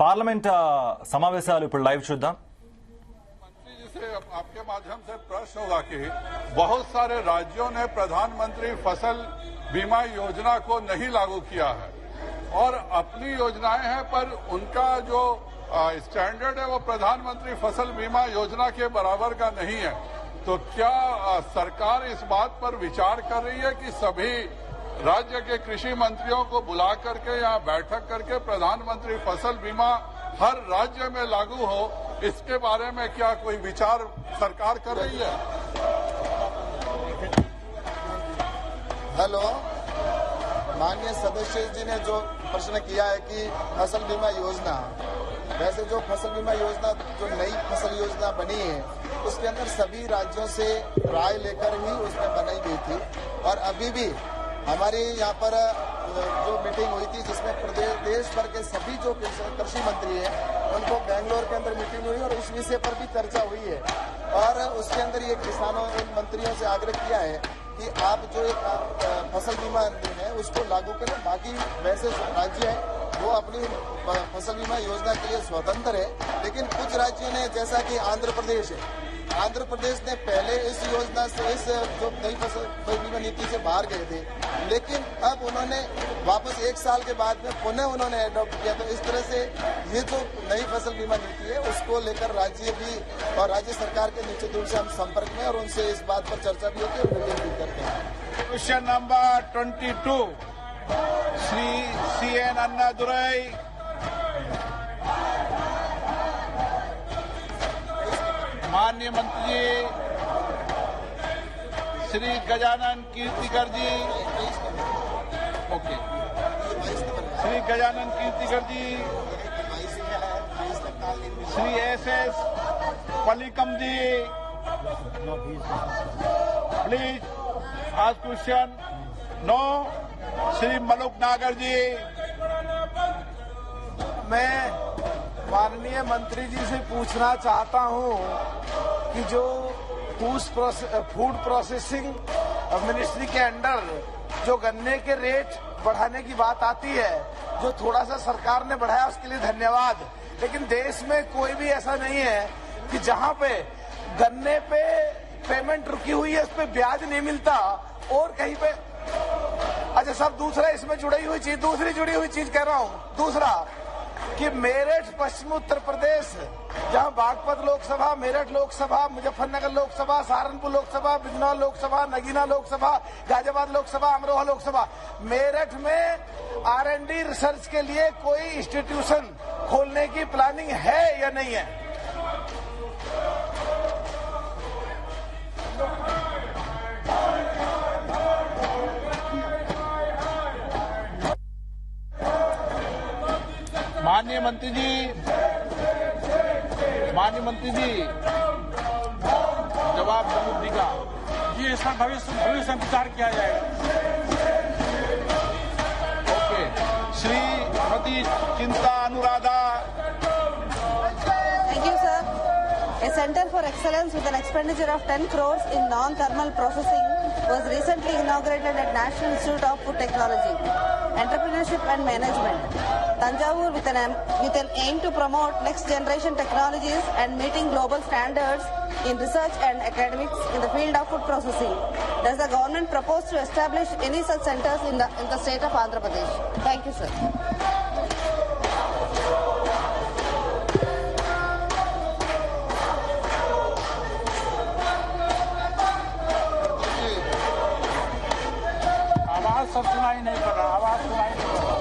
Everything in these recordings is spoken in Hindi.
పార్లమెంట్ సమావేశాలు ఇప్పుడు లైవ్ చూద్దాం. मंत्री जी से आपके माध्यम से प्रश्न होगा कि बहुत सारे राज्यों ने प्रधानमंत्री फसल बीमा योजना को नहीं लागू किया है और अपनी योजनाएं हैं, पर उनका जो स्टैंडर्ड है वो प्रधानमंत्री फसल बीमा योजना के बराबर का नहीं है. तो क्या सरकार इस बात पर विचार कर रही है कि सभी राज्य के कृषि मंत्रियों को बुला करके यहाँ बैठक करके प्रधानमंत्री फसल बीमा हर राज्य में लागू हो, इसके बारे में क्या कोई विचार सरकार कर रही है? हेलो, माननीय सदस्य जी ने जो प्रश्न किया है कि फसल बीमा योजना, वैसे जो फसल बीमा योजना जो नई फसल योजना बनी है उसके अंदर सभी राज्यों से राय लेकर ही उसमें बनाई गई थी. और अभी भी हमारी यहाँ पर जो मीटिंग हुई थी जिसमें देश भर के सभी जो कृषि मंत्री हैं उनको बेंगलोर के अंदर मीटिंग हुई और उस विषय पर भी चर्चा हुई है. और उसके अंदर ये किसानों मंत्रियों से आग्रह किया है कि आप जो एक फसल बीमा है उसको लागू करें. बाकी वैसे राज्य है वो अपनी फसल बीमा योजना के लिए स्वतंत्र है, लेकिन कुछ राज्यों ने, जैसा कि आंध्र प्रदेश है, आंध्र प्रदेश ने पहले इस योजना से, इस जो नई फसल बीमा नीति से बाहर गए थे, लेकिन अब उन्होंने वापस 1 साल के बाद में पुनः उन्होंने अडॉप्ट किया. तो इस तरह से ये जो नई फसल बीमा नीति है उसको लेकर राज्य भी और राज्य सरकार के निश्चित रूप से हम संपर्क में और उनसे इस बात पर चर्चा भी होती है और मीटिंग भी करते हैं. Question number 22 Shri CN Annadurai. माननीय मंत्री ji Shri Gajanan Kirtikar ji. Okay, Shri Gajanan Kirtikar ji, Shri SS Palikam ji, please आज क्वेश्चन 9 श्री मलुक नागर जी. मैं माननीय मंत्री जी से पूछना चाहता हूं कि जो फूड प्रोसेसिंग मिनिस्ट्री के अंडर जो गन्ने के रेट बढ़ाने की बात आती है, जो थोड़ा सा सरकार ने बढ़ाया उसके लिए धन्यवाद, लेकिन देश में कोई भी ऐसा नहीं है कि जहां पे गन्ने पे पेमेंट रुकी हुई है उस पे ब्याज नहीं मिलता और कहीं पे. अच्छा सब दूसरा इसमें जुड़ी हुई चीज, दूसरी जुड़ी हुई चीज कह रहा हूं. दूसरा कि मेरठ पश्चिम उत्तर प्रदेश, जहां बागपत लोकसभा, मेरठ लोकसभा, मुजफ्फरनगर लोकसभा, सहारनपुर लोकसभा, बिजनौर लोकसभा, नगीना लोकसभा, गाजियाबाद लोकसभा, अमरोहा लोकसभा, मेरठ में R&D रिसर्च के लिए कोई इंस्टीट्यूशन खोलने की प्लानिंग है या नहीं है? माननीय मंत्री जी, जवाब दीजिएगा. जी, इस पर भविष्य में विचार किया जाएगा. ओके, श्रीमती चिंता Anuradha. Thank you, sir. A Center for Excellence with an expenditure of 10 crores in non-thermal processing was recently inaugurated at National Institute of Food Technology, Entrepreneurship and Management, Tanjavur, with an aim to promote next generation technologies and meeting global standards in research and academics in the field of food processing. Does the government propose to establish any such centers in the state of Andhra Pradesh? Thank you, sir. सब सुनाई नहीं पड़ रहा, आवाज सुनाई नहीं पड़ रहा.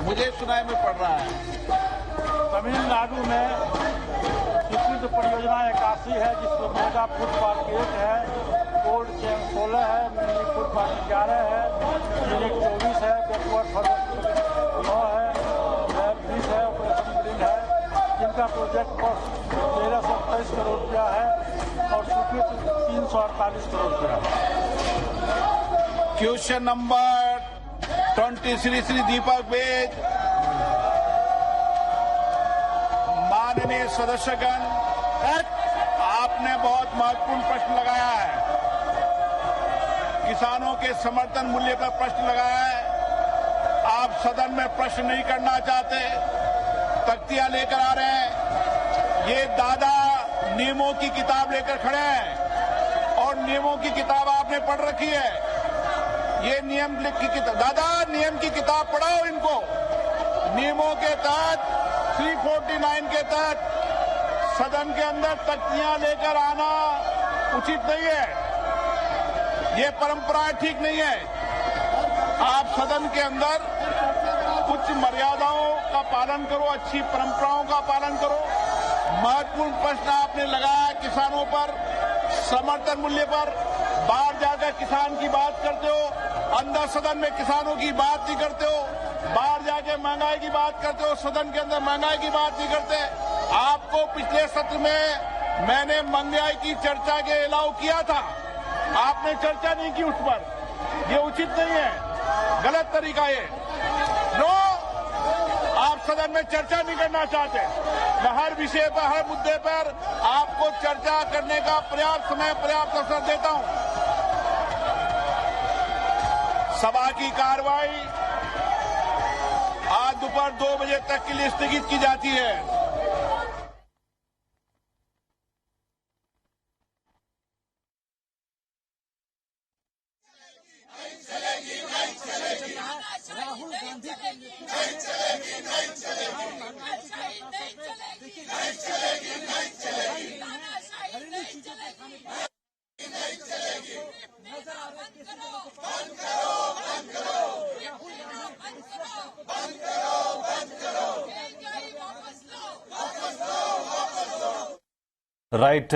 मुझे सुनाई में पड़ रहा है. तमिलनाडु में स्वीकृत परियोजना 81 है, जिसमें मेगा फूड पार्क 1 है, कोल्ड चेन 16 है, मिनी फूड पार्क 11 है, यूनिट 24 है, बैकवर्ड फॉरवर्ड 9 है, लैब 20 है, ऑपरेशन ग्रीन है, जिनका प्रोजेक्ट कॉस्ट 1328 करोड़ रुपया है और स्वीकृत 348 करोड़ रुपया है. क्वेश्चन नंबर 20 श्री दीपक बेद. माननीय सदस्यगण, आपने बहुत महत्वपूर्ण प्रश्न लगाया है. किसानों के समर्थन मूल्य पर प्रश्न लगाया है. आप सदन में प्रश्न नहीं करना चाहते तख्तियां लेकर आ रहे हैं। ये दादा नियमों की किताब लेकर खड़े हैं और नियमों की किताब आपने पढ़ रखी है। ये नियम की किताब, दादा नियम की किताब पढ़ाओ इनको। नियमों के तहत 349 के तहत सदन के अंदर तख्तियां लेकर आना उचित नहीं है। ये परंपरा ठीक नहीं है। आप सदन के अंदर कुछ मर्यादाओं का पालन करो, अच्छी परंपराओं का पालन करो। महत्वपूर्ण प्रश्न आपने लगाया किसानों पर, समर्थन मूल्य पर। बाहर जाकर किसान की बात करते हो, अंदर सदन में किसानों की बात नहीं करते हो। बाहर जाके महंगाई की बात करते हो, सदन के अंदर महंगाई की बात नहीं करते। आपको पिछले सत्र में मैंने महंगाई की चर्चा के अलाउ किया था, आपने चर्चा नहीं की उस पर। ये उचित नहीं है, गलत तरीका है। नो, आप सदन में चर्चा नहीं करना चाहते। मैं हर विषय पर, हर मुद्दे पर आपको चर्चा करने का पर्याप्त समय, पर्याप्त अवसर देता हूं। सभा की कार्रवाई आज दोपहर 2 बजे तक के लिए स्थगित की जाती है। రైట్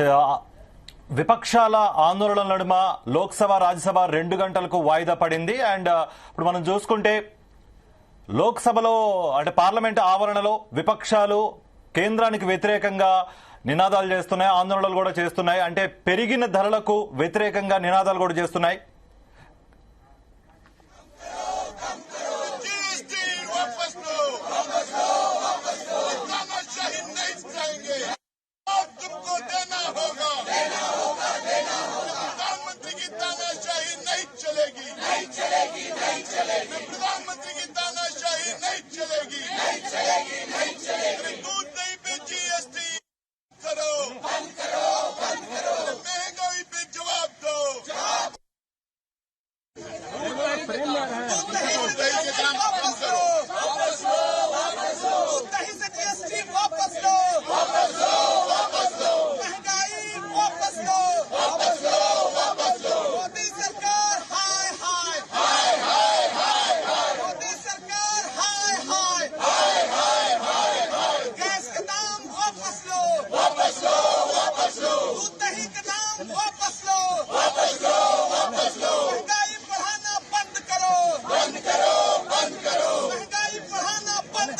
విపక్షాల ఆందోళనల నడుమ లోక్సభ రాజ్యసభ 2 గంటలకు వాయిదా పడింది. అండ్ ఇప్పుడు మనం చూసుకుంటే లోక్సభలో అంటే పార్లమెంట్ ఆవరణలో విపక్షాలు కేంద్రానికి వ్యతిరేకంగా నినాదాలు చేస్తున్నాయి, ఆందోళనలు కూడా చేస్తున్నాయి. అంటే పెరిగిన ధరలకు వ్యతిరేకంగా నినాదాలు కూడా చేస్తున్నాయి. प्रधानमंत्री की तानाशाही नहीं चलेगी, नहीं चलेगी, नहीं चलेगी। दूध नहीं पे जीएसटी करो, बंद करो, बंद करो। महंगाई पे जवाब दो, जवाब। वापस लो, वापस लो, वापस लो। दही से जीएसटी वापस लो, वापस लो, वापस लो। महंगाई वापस लो, वापस लो, वापस लो। मोदी सरकार हाय हाय हाय हाय हाय हाय। मोदी सरकार हाय हाय हाय हाय हाय हाय। गैस का दाम वापस लो, वापस लो, वापस लो। दूध दही का दाम वापस लो, वापस लो, वापस लो। महंगाई बढ़ाना बंद करो, बंद करो, बंद करो। महंगाई बढ़ाना बंद।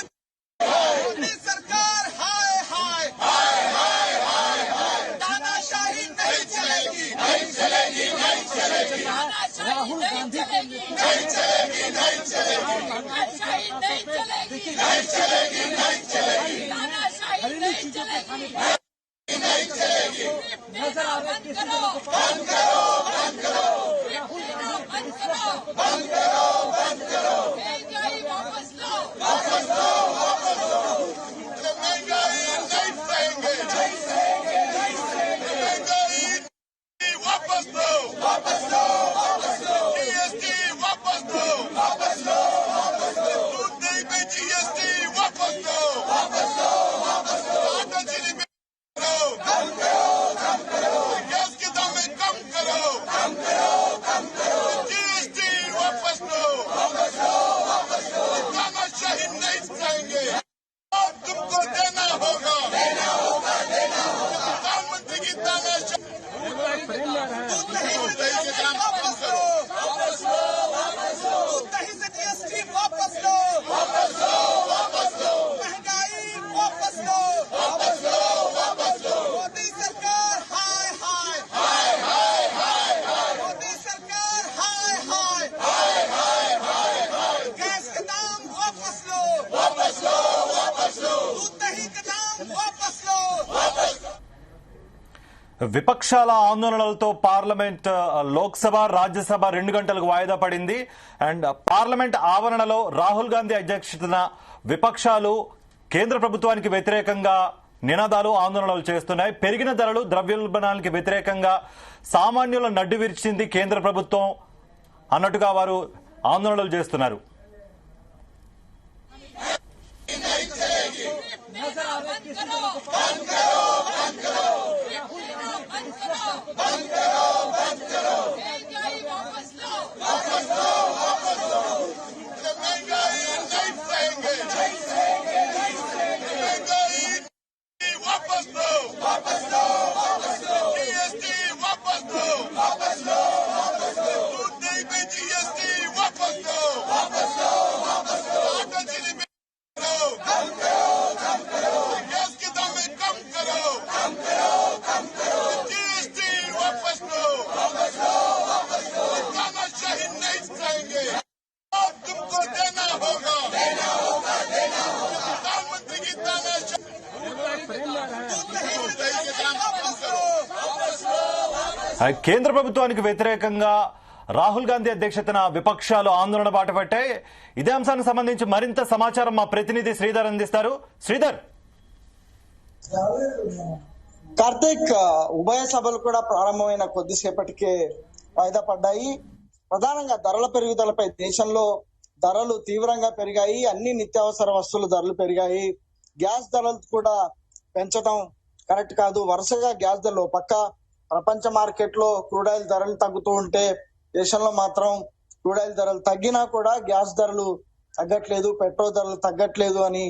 मोदी सरकार हाय हाय हाय हाय हाय हाय। तानाशाही नहीं चलेगी, नहीं चलेगी, नहीं चलेगी। राहुल गांधी नहीं चलेगी, नहीं चलेगी। तानाशाही नहीं चलेगी, नहीं चलेगी, नहीं चलेगी। तानाशाही नहीं चलेगी, नहीं चलेगी। नजर आ रहा है किसी को बंद करो, बंद करो। बंद करो, बंद करो, बंद करो। महंगाई वापस लो, वापस लो, वापस लो। महंगाई नहीं सहेंगे, नहीं सहेंगे, नहीं सहेंगे। महंगाई वापस लो, वापस लो, वापस लो। जीएसटी वापस लो, वापस लो, वापस लो। दूध दही पे जीएसटी वापस लो, वापस लो, वापस लो। आटा चीनी पे कम करो, कम करो। गैस के दाम में कम करो, कम करो, कम करो। जीएसटी वापस लो, वापस लो, वापस लो। तानाशाही नहीं सहेंगे और तुमको देना होगा, देना होगा, देना होगा। प्रधानमंत्री की तानाशाही। दूध दही से वापस लो, वापस लो, वापस लो। दूध दही से जीएसटी वापस लो, वापस लो, वापस लो। महंगाई वापस लो, वापस लो, वापस लो। मोदी सरकार हाय हाय हाय हाय हाय हाय। मोदी सरकार हाय हाय हाय हाय हाय हाय। गैस का दाम वापस लो, वापस लो, वापस लो। दूध दही का दाम वापस लो, वापस लो। విపక్షాల ఆందోళనలతో పార్లమెంట్ లోక్సభ రాజ్యసభ 2 గంటలకు వాయిదా పడింది. అండ్ పార్లమెంట్ ఆవరణలో రాహుల్ గాంధీ అధ్యక్షతన విపక్షాలు కేంద్ర ప్రభుత్వానికి వ్యతిరేకంగా నినాదాలు ఆందోళనలు చేస్తున్నాయి. పెరిగిన ధరలు, ద్రవ్యోల్బణానికి వ్యతిరేకంగా సామాన్యుల నడ్డు విరిచింది కేంద్ర ప్రభుత్వం అన్నట్టుగా వారు ఆందోళనలు చేస్తున్నారు. కేంద్ర ప్రభుత్వానికి వ్యతిరేకంగా రాహుల్ గాంధీ అధ్యక్షతన విపక్షాలు ఆందోళన బాటపట్టాయి. ఇదే అంశానికి సంబంధించి మరింత సమాచారం మా ప్రతినిధి శ్రీధర్ అందిస్తారు. శ్రీధర్. కార్తీక్, ఉభయ సభలు కూడా ప్రారంభమైన కొద్దిసేపటికే వాయిదా పడ్డాయి. ప్రధానంగా ధరల పెరుగుదలపై దేశంలో ధరలు తీవ్రంగా పెరిగాయి. అన్ని నిత్యావసర వస్తువుల ధరలు పెరిగాయి. గ్యాస్ ధరలు కూడా పెంచడం కరెక్ట్ కాదు. వరుసగా గ్యాస్ ధరలు పక్క ప్రపంచ మార్కెట్ లో క్రూడ్ ఆయిల్ ధరలు తగ్గుతూ ఉంటే దేశంలో మాత్రం క్రూడ్ ఆయిల్ ధరలు తగ్గినా కూడా గ్యాస్ ధరలు తగ్గట్లేదు, పెట్రోల్ ధరలు తగ్గట్లేదు అని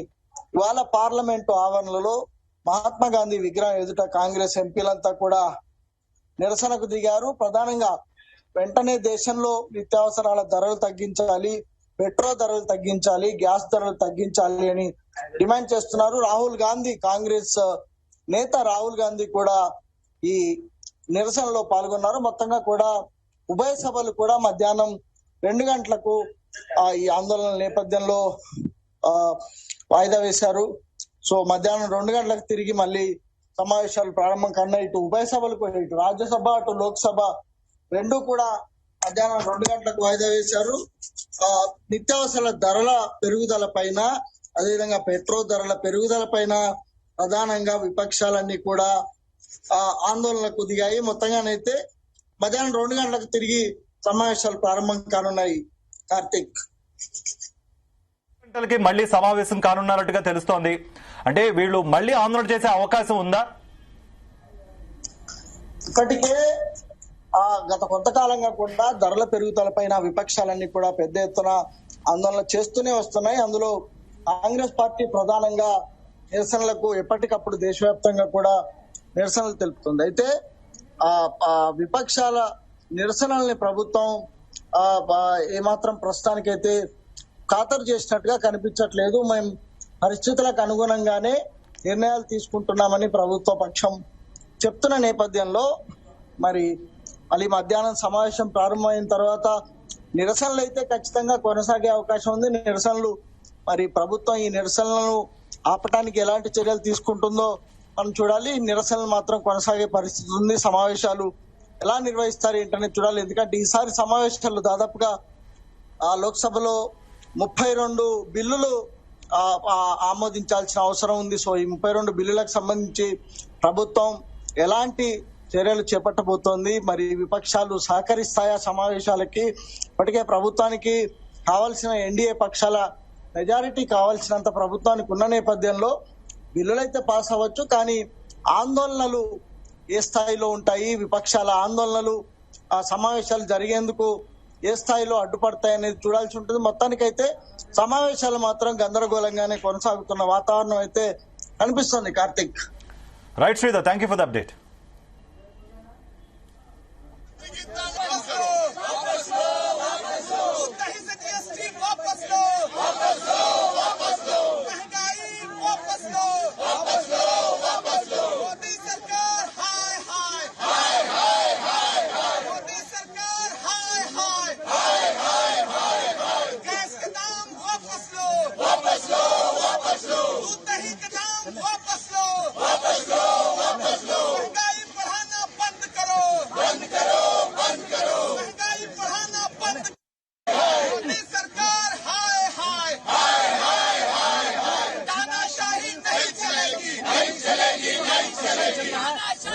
ఇవాళ పార్లమెంటు ఆవరణలో మహాత్మా గాంధీ విగ్రహం ఎదుట కాంగ్రెస్ ఎంపీలంతా కూడా నిరసనకు దిగారు. ప్రధానంగా వెంటనే దేశంలో నిత్యావసరాల ధరలు తగ్గించాలి, పెట్రోల్ ధరలు తగ్గించాలి, గ్యాస్ ధరలు తగ్గించాలి అని డిమాండ్ చేస్తున్నారు. రాహుల్ గాంధీ, కాంగ్రెస్ నేత రాహుల్ గాంధీ కూడా ఈ నిరసనలో పాల్గొన్నారు. మొత్తంగా కూడా ఉభయ సభలు కూడా మధ్యాహ్నం 2 గంటలకు ఈ ఆందోళన నేపథ్యంలో వాయిదా వేశారు. సో మధ్యాహ్నం 2 గంటలకు తిరిగి మళ్ళీ సమావేశాలు ప్రారంభం కన్నా ఇటు ఉభయ సభలకు, ఇటు రాజ్యసభ అటు లోక్సభ రెండు కూడా మధ్యాహ్నం 2 గంటలకు వాయిదా వేశారు. నిత్యావసరాల ధరల పెరుగుదల పైన, అదేవిధంగా పెట్రోల్ ధరల పెరుగుదల పైన ప్రధానంగా విపక్షాలన్నీ కూడా ఆందోళనకు దిగాయి. మొత్తంగానైతే మధ్యాహ్నం 2 గంటలకు తిరిగి సమావేశాలు ప్రారంభం కానున్నాయి. కార్తీక్, గంటలకి మళ్ళీ సమావేశం కానున్నట్టుగా తెలుస్తోంది. అంటే వీళ్ళు మళ్ళీ ఆందోళన చేసే అవకాశం ఉందా? ఇప్పటికే గత కొంతకాలంగా కూడా ధరల పెరుగుదల పైన విపక్షాలన్నీ కూడా పెద్ద ఎత్తున ఆందోళన చేస్తూనే వస్తున్నాయి. అందులో కాంగ్రెస్ పార్టీ ప్రధానంగా నిరసనలకు ఎప్పటికప్పుడు దేశవ్యాప్తంగా కూడా నిరసనలు తెలుపుతుంది. అయితే విపక్షాల నిరసనల్ని ప్రభుత్వం ఏమాత్రం ప్రస్తుతానికైతే ఖాతరు చేసినట్టుగా కనిపించట్లేదు. మేము పరిస్థితులకు అనుగుణంగానే నిర్ణయాలు తీసుకుంటున్నామని ప్రభుత్వ పక్షం చెప్తున్న నేపథ్యంలో మరి మళ్ళీ మధ్యాహ్నం సమావేశం ప్రారంభమైన తర్వాత నిరసనలు అయితే ఖచ్చితంగా కొనసాగే అవకాశం ఉంది. నిరసనలు మరి ప్రభుత్వం ఈ నిరసనలను ఆపటానికి ఎలాంటి చర్యలు తీసుకుంటుందో మనం చూడాలి. నిరసనలు మాత్రం కొనసాగే పరిస్థితి ఉంది. సమావేశాలు ఎలా నిర్వహిస్తారు ఏంటనే చూడాలి. ఎందుకంటే ఈసారి సమావేశాలు దాదాపుగా లోక్సభలో 32 బిల్లులు ఆమోదించాల్సిన అవసరం ఉంది. సో ఈ 32 బిల్లులకు సంబంధించి ప్రభుత్వం ఎలాంటి చర్యలు చేపట్టబోతోంది, మరి విపక్షాలు సహకరిస్తాయా సమావేశాలకి? ఇప్పటికే ప్రభుత్వానికి కావాల్సిన ఎన్డీఏ పక్షాల మెజారిటీ కావాల్సినంత ప్రభుత్వానికి ఉన్న నేపథ్యంలో బిల్లులైతే పాస్ అవ్వచ్చు, కానీ ఆందోళనలు ఏ స్థాయిలో ఉంటాయి, విపక్షాల ఆందోళనలు సమావేశాలు జరిగేందుకు ఏ స్థాయిలో అడ్డుపడతాయి అనేది చూడాల్సి ఉంటుంది. మొత్తానికైతే సమావేశాలు మాత్రం గందరగోళంగానే కొనసాగుతున్న వాతావరణం అయితే కనిపిస్తుంది. Karthik. Right Sridhar, thank you for the update. वापस लो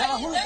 राहुल